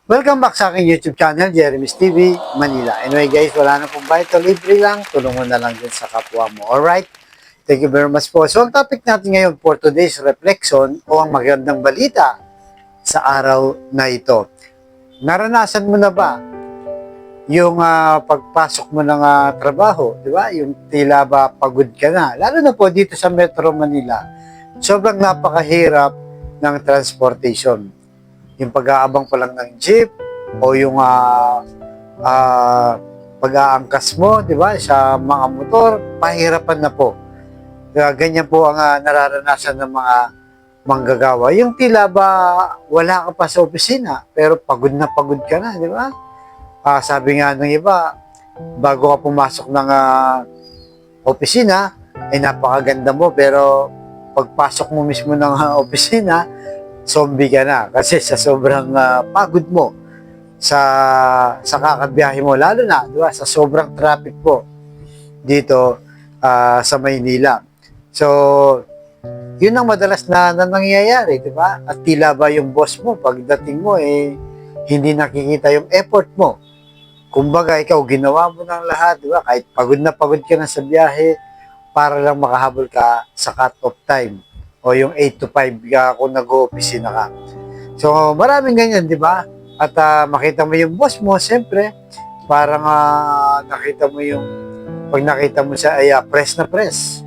Welcome back sa aking YouTube channel, Jeremy's TV, Manila. Anyway guys, wala na pong bayad to, libre lang. Tulungan na lang din sa kapwa mo. Alright? Thank you very much po. So ang topic natin ngayon for today's reflection o ang magandang balita sa araw na ito. Naranasan mo na ba yung pagpasok mo ng trabaho, di ba? Yung tila ba pagod ka na. Lalo na po dito sa Metro Manila, sobrang napakahirap ng transportation. Yung pag-aabang pa lang ng jeep o yung pag-aangkas mo, di ba, sa mga motor, pahirapan na po. Kaya ganyan po ang nararanasan ng mga manggagawa. Yung tila ba wala ka pa sa opisina, pero pagod na pagod ka na, di ba? Sabi nga ng iba, bago ka pumasok ng opisina, ay napakaganda mo, pero pagpasok mo mismo ng opisina, zombie ka na kasi sa sobrang pagod mo sa kakabiyahe mo, lalo na, di ba, sa sobrang traffic po dito sa Maynila. So, yun ang madalas na nangyayari, di ba? At tila ba yung boss mo, pagdating mo, hindi nakikita yung effort mo. Kumbaga, ikaw, ginawa mo ng lahat, di ba? Kahit pagod na pagod ka na sa biyahe, para lang makahabol ka sa cut-off time. O yung 8 to 5 ka kung nag-o-opisina ka. So, maraming ganyan, di ba? At makita mo yung boss mo, siyempre, parang nakita mo yung, pag nakita mo siya, ay press na press.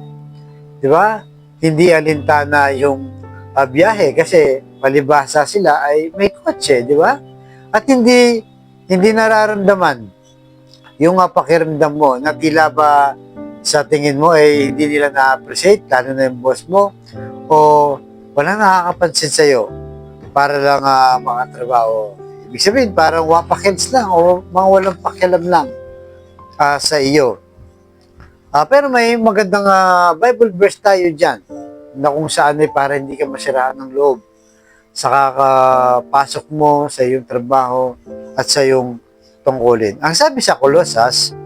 Di ba? Hindi alintana yung biyahe kasi palibhasa sila ay may kotse, di ba? At hindi nararamdaman yung pakiramdam mo na tila ba sa tingin mo ay hindi nila na-appreciate, lalo na yung boss mo, o walang nakakapansin sa'yo para lang makatrabaho. Ibig sabihin, parang wapakins lang o mga walang pakialam lang sa iyo. Pero may magandang Bible verse tayo dyan na kung saan ay para hindi ka masiraan ng loob sa kakapasok mo sa iyong trabaho at sa iyong tungkulin. Ang sabi sa Colossus,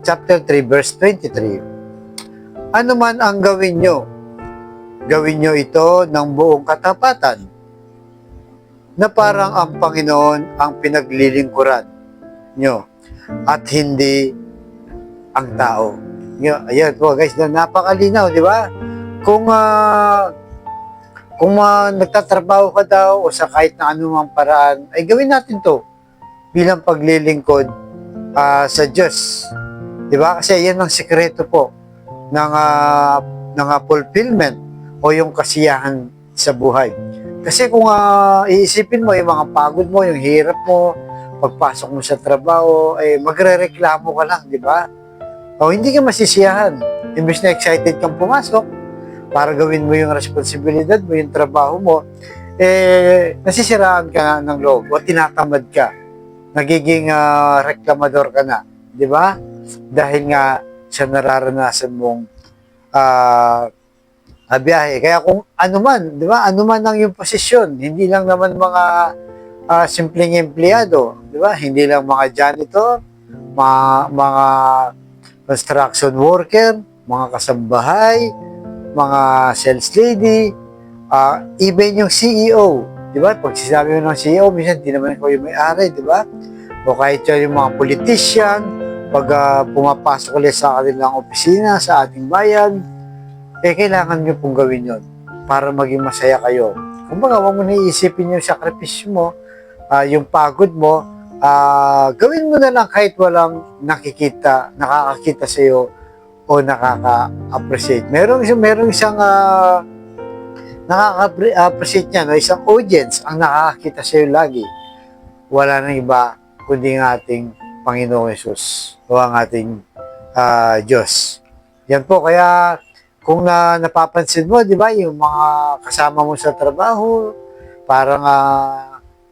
chapter 3, verse 23, ano man ang gawin nyo ito ng buong katapatan na parang ang Panginoon ang pinaglilingkuran nyo at hindi ang tao. Ayan po guys, napakalinaw, di ba? Kung nagtatrabaho ka daw o sa kahit na anumang paraan, ay gawin natin to bilang paglilingkod sa Diyos. Di ba? Kasi yan ang sikreto po ng fulfillment o yung kasiyahan sa buhay. Kasi kung iisipin mo yung mga pagod mo, yung hirap mo, pagpasok mo sa trabaho, magre-reklamo ka lang, di ba? O hindi ka masisiyahan. Imbes na excited kang pumasok para gawin mo yung responsibilidad mo, yung trabaho mo, nasisiraan ka ng loob o tinatamad ka. Nagiging reklamador ka na, di ba? Dahil nga sa nararanasan mong biyahe. Kaya kung ano man, di ba? Ano man ang yung posisyon, hindi lang naman mga simpleng empleyado, di ba? Hindi lang mga janitor, mga construction worker, mga kasambahay, mga sales lady, even yung CEO, di ba? Pag sinabi mo ng CEO, minsan di naman ko yung may-ari, di ba? O kahit yung mga politician, pag pumapasok ulit sa kanilang opisina, sa ating bayan, kailangan nyo pong gawin yun para maging masaya kayo. Kumbaga, huwag mo na iisipin yung sakripisyo mo, yung pagod mo, gawin mo na lang kahit walang nakakakita sa iyo o nakaka-appreciate. Merong isang nakaka-appreciate niya, no? Isang audience ang nakakakita sa iyo lagi. Wala nang iba kundi ng ating Panginoong Hesus o ang ating Diyos. Yan po, kaya kung napapansin mo, di ba, yung mga kasama mo sa trabaho, parang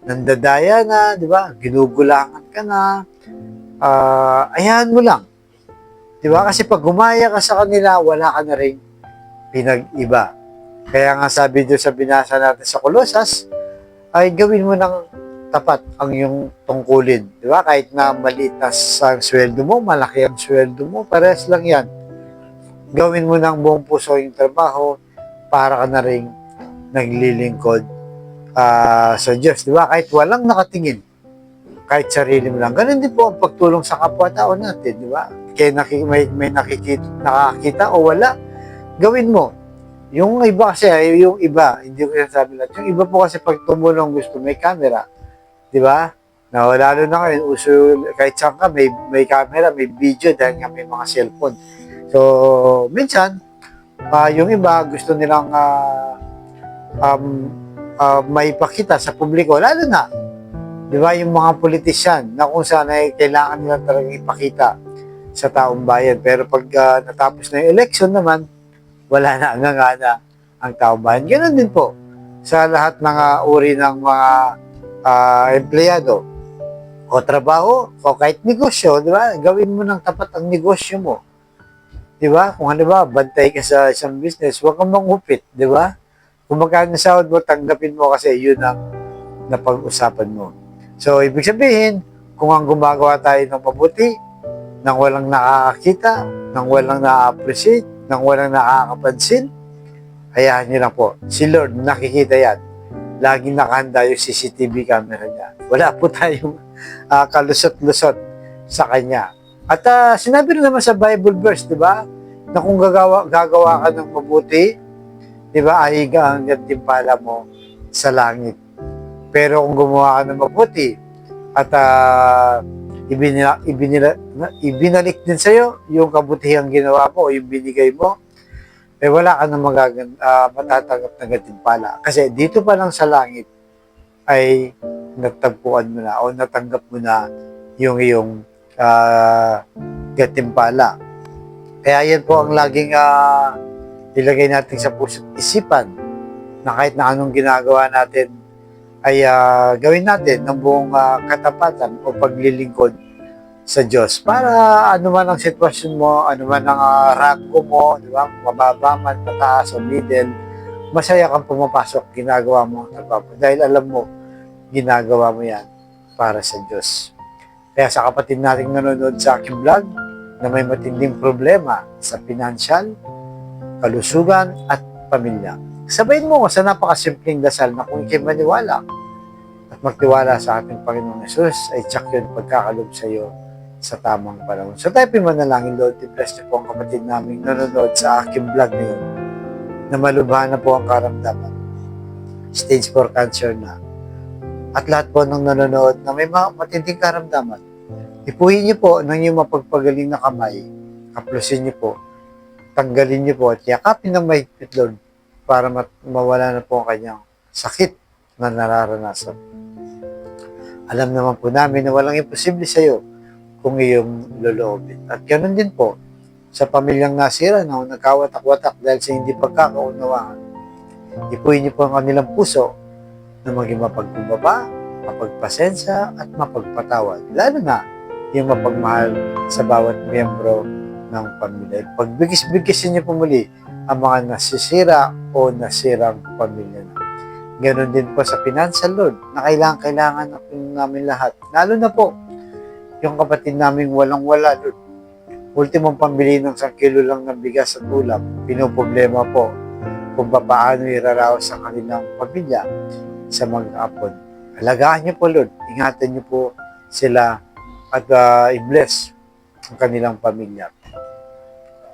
nandadaya na, di ba, ginugulangan ka na, ayahan mo lang. Di ba, kasi pag gumaya ka sa kanila, wala ka na rin pinag-iba. Kaya nga sabi doon sa binasa natin sa Colossus, ay gawin mo ng tapat ang iyong tungkulin. Di ba, kahit na maliit na ang sweldo mo, malaki ang sweldo mo, parehas lang yan. Gawin mo ng buong puso yung trabaho para ka na rin naglilingkod sa Diyos. Di ba? Kahit walang nakatingin. kahit sarili mo lang. Ganun din po ang pagtulong sa kapwa-tao natin, di ba? Kaya may nakakita o wala, gawin mo. Yung iba kasi, yung iba, hindi ko sinasabi lahat. Yung iba po kasi pag tumulong gusto, may camera. Di ba? Na lalo na ngayon, uso, kahit saan ka, may camera, may video dahil nga may mga cellphone. So, minsan, yung iba gusto nilang maipakita sa publiko, lalo na, di ba, yung mga politisyan na kung saan ay kailangan nila talagang ipakita sa taong bayan. Pero pag natapos na yung election naman, wala na angangana ang taong bayan. Ganun din po sa lahat ng uri ng mga empleyado o trabaho o kahit negosyo, di ba? Gawin mo ng tapat ang negosyo mo. Di ba? Kung ano ba, bantay ka sa isang business, huwag kang mangupit, di ba? Kung magkano sahod mo, tanggapin mo kasi yun ang napag-usapan mo. So, ibig sabihin, kung ang gumagawa tayo ng mabuti, nang walang nakakakita, nang walang na-appreciate, nang walang nakakapansin, hayaan nyo lang po. Si Lord, nakikita yan. Laging nakahanda yung CCTV camera niya. Wala po tayong kalusot-lusot sa Kanya. At sinabi rin naman sa Bible verse, di ba? Na kung gagawa ka ng mabuti, di ba, ay ang gantimpala mo sa langit. Pero kung gumawa ka ng mabuti at ibinalik din sa'yo yung kabutihang ginawa mo o yung binigay mo, eh wala ka na matatanggap na gantimpala. Kasi dito pa lang sa langit ay natagpuan mo na o natanggap mo na yung iyong gantimpala. Kaya yan po ang laging ilagay natin sa puso't isipan na kahit na anong ginagawa natin ay gawin natin ng buong katapatan o paglilingkod sa Diyos. Para ano man ang sitwasyon mo, ano man ang rango mo, di ba? Mababa man, mataas o middle, masaya kang pumapasok, ginagawa mo ang trabaho. Dahil alam mo, ginagawa mo yan para sa Diyos. Kaya sa kapatid nating nanonood sa aking vlog, na may matinding problema sa financial, kalusugan at pamilya, sabayin mo ko sa napakasimpleng dasal na kung ikay maniwala at magtiwala sa ating Panginoong Yesus, ay tsak yun pagkakalob sa iyo sa tamang panahon. So tayo manalangin, Lord, i-bless niyo po ang kapatid namin nanonood sa aking vlog ngayon na malubhan na po ang karamdaman. Stage 4 cancer na. At lahat po ng nanonood na may matinding karamdaman, ipuhin niyo po ng iyong mapagpagaling na kamay, kaplusin niyo po, tanggalin niyo po at yakapin ng mahigpit, Lord, para mawala na po ang kanyang sakit na nararanasan. Alam naman po namin na walang imposible sa iyo kung iyong loloobin. At ganoon din po sa pamilyang nasira na nagkawatak-watak dahil sa hindi pagkakaunawaan. Ipuhin niyo po ang kanilang puso na maging mapagkumbaba, mapagpasensya at mapagpatawad. Lalo na yung mapagmahal sa bawat miyembro ng pamilya. Pagbigis-bigisin niyo po muli ang mga nasisira o nasirang pamilya na. Ganon din po sa financial, Lord, na kailangan namin lahat. Lalo na po, yung kapatid namin walang-wala, Lord. Ultimong pambili ng 1 kilo lang ng bigas at ulam. Pinoproblema po kung paano iraraos sa kanilang pamilya sa mag-apon. Alagaan niyo po, Lord. Ingatan niyo po sila at i-bless ang kanilang pamilya.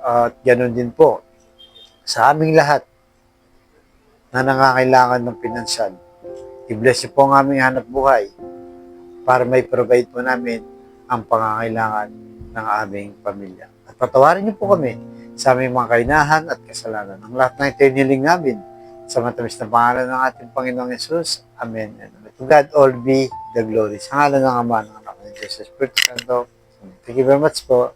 At ganoon din po sa aming lahat na nangangailangan ng pinansyal. I-bless niyo po ang aming hanap buhay para may provide po namin ang pangangailangan ng aming pamilya. At patawarin niyo po kami sa aming mga kainahan at kasalanan. Ang lahat ng ito niling namin sa matamis na pangalan ng ating Panginoong Yesus. Amen. And to God all be the glory. Sa ngalan ng Ama, ng Anak, ng Jesus, Espiritu Santo. Thank you very much po.